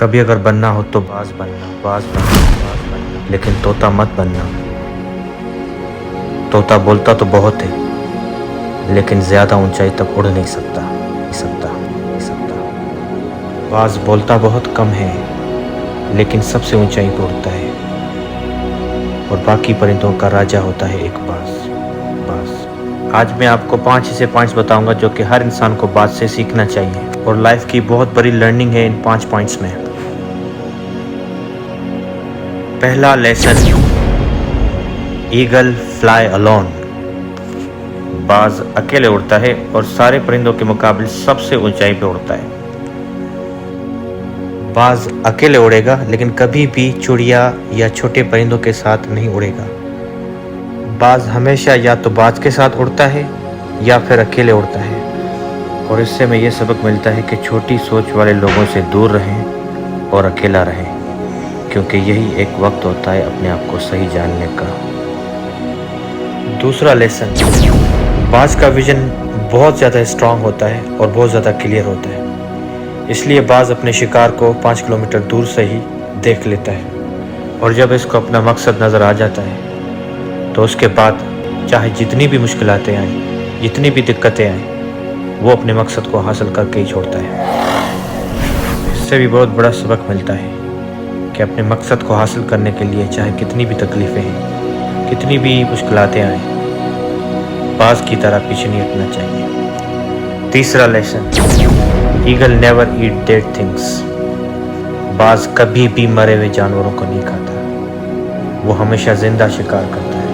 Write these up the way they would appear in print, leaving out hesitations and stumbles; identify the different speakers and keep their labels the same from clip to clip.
Speaker 1: कभी अगर बनना हो तो बाज बनना, बाज बनना, बाज बनना, लेकिन तोता मत बनना। तोता बोलता तो बहुत है, लेकिन ज्यादा ऊंचाई तक उड़ नहीं सकता, नहीं सकता, नहीं सकता। बाज बोलता बहुत कम है, लेकिन सबसे ऊंचाई पे उड़ता है, और बाकी परिंदों का राजा होता है एक बाज। बाज। आज मैं आपको 5 ऐसे पॉइंट्स बताऊंगा जो कि हर इंसान को बाज से सीखना चाहिए, और लाइफ की बहुत बड़ी लर्निंग है इन 5 पॉइंट्स में। पहला लेसन, ईगल फ्लाई अलोन। बाज अकेले उड़ता है और सारे परिंदों के मुकाबले सबसे ऊंचाई पे उड़ता है। बाज अकेले उड़ेगा, लेकिन कभी भी चिड़िया या छोटे परिंदों के साथ नहीं उड़ेगा। बाज हमेशा या तो बाज के साथ उड़ता है या फिर अकेले उड़ता है, और इससे हमें यह सबक मिलता है कि छोटी सोच वाले लोगों से दूर रहें और अकेला रहें, क्योंकि यही एक वक्त होता है अपने आप को सही जानने का। दूसरा लेसन, बाज का विजन बहुत ज़्यादा स्ट्रांग होता है और बहुत ज़्यादा क्लियर होता है, इसलिए बाज अपने शिकार को 5 किलोमीटर दूर से ही देख लेता है, और जब इसको अपना मकसद नज़र आ जाता है तो उसके बाद चाहे जितनी भी मुश्किलातें आएँ, जितनी भी दिक्कतें आएँ, वो अपने मकसद को हासिल करके ही छोड़ता है। इससे भी बहुत बड़ा सबक मिलता है कि अपने मकसद को हासिल करने के लिए चाहे कितनी भी तकलीफ़ें हैं, कितनी भी मुश्किलातें आएँ, बाज की तरह पीछे नहीं हटना चाहिए। तीसरा लेसन, ईगल नेवर ईट डेड थिंग्स। बाज कभी भी मरे हुए जानवरों को नहीं खाता, वो हमेशा जिंदा शिकार करता है,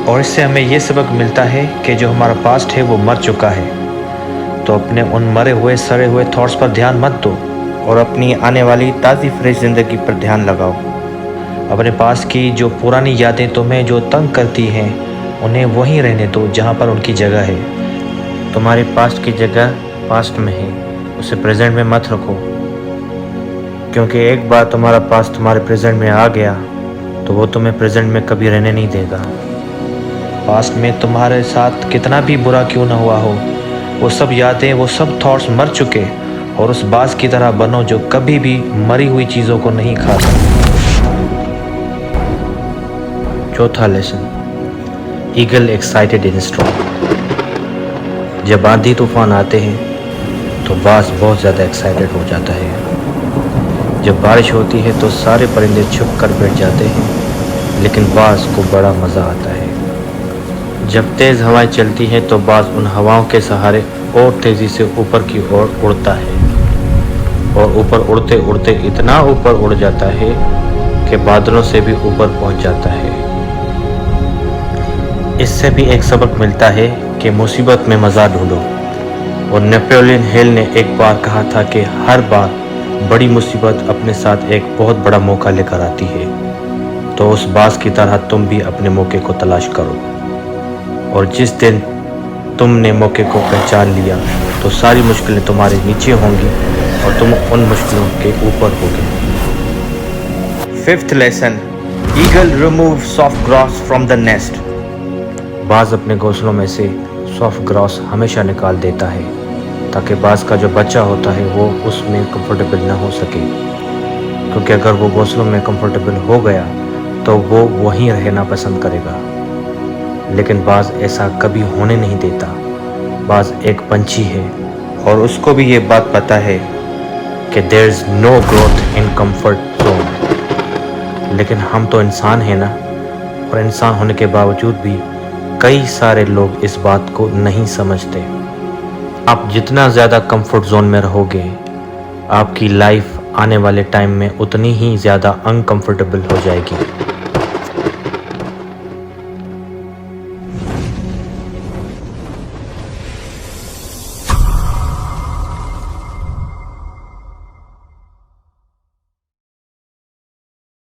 Speaker 1: और इससे हमें ये सबक मिलता है कि जो हमारा पास्ट है वो मर चुका है, तो अपने उन मरे हुए सड़े हुए थॉट्स पर ध्यान मत दो और अपनी आने वाली ताज़ी फ्रेश ज़िंदगी पर ध्यान लगाओ। अपने पास की जो पुरानी यादें तुम्हें जो तंग करती हैं, उन्हें वहीं रहने दो जहाँ पर उनकी जगह है। तुम्हारे पास्ट की जगह पास्ट में है, उसे प्रेजेंट में मत रखो, क्योंकि एक बार तुम्हारा पास्ट तुम्हारे प्रेजेंट में आ गया तो वो तुम्हें प्रेजेंट में कभी रहने नहीं देगा। पास्ट में तुम्हारे साथ कितना भी बुरा क्यों ना हुआ हो, वो सब यादें, वो सब थॉट्स मर चुके, और उस बाज की तरह बनो जो कभी भी मरी हुई चीज़ों को नहीं खाता। चौथा लेसन, ईगल एक्साइटेड इन स्ट्रॉन्ग। जब आंधी तूफान आते हैं तो बाज बहुत ज़्यादा एक्साइटेड हो जाता है। जब बारिश होती है तो सारे परिंदे छुप कर बैठ जाते हैं, लेकिन बाज को बड़ा मज़ा आता है। जब तेज़ हवाएं चलती हैं तो बाज उन हवाओं के सहारे और तेज़ी से ऊपर की ओर उड़ता है, और ऊपर उड़ते उड़ते इतना ऊपर उड़ जाता है कि बादलों से भी ऊपर पहुंच जाता है। इससे भी एक सबक मिलता है कि मुसीबत में मज़ा ढूंढो, और नेपोलियन हिल ने एक बार कहा था कि हर बार बड़ी मुसीबत अपने साथ एक बहुत बड़ा मौका लेकर आती है, तो उस बाज की तरह तुम भी अपने मौके को तलाश करो, और जिस दिन तुमने मौके को पहचान लिया तो सारी मुश्किलें तुम्हारे नीचे होंगी और तुम उन मुश्किलों के ऊपर होगे। Fifth lesson, eagle remove soft grass from the nest. बाज अपने घोंसलों में से सॉफ्ट ग्रास हमेशा निकाल देता है, ताकि बाज का जो बच्चा होता है वो उसमें कंफर्टेबल ना हो सके, क्योंकि अगर वो घोंसलों में कंफर्टेबल हो गया तो वो वहीं रहना पसंद करेगा, लेकिन बाज ऐसा कभी होने नहीं देता। बाज एक पंछी है, और उसको भी ये बात पता है कि there is no growth in comfort zone. लेकिन हम तो इंसान हैं ना, और इंसान होने के बावजूद भी कई सारे लोग इस बात को नहीं समझते। आप जितना ज़्यादा कंफर्ट जोन में रहोगे, आपकी लाइफ आने वाले टाइम में उतनी ही ज़्यादा अनकंफर्टेबल हो जाएगी।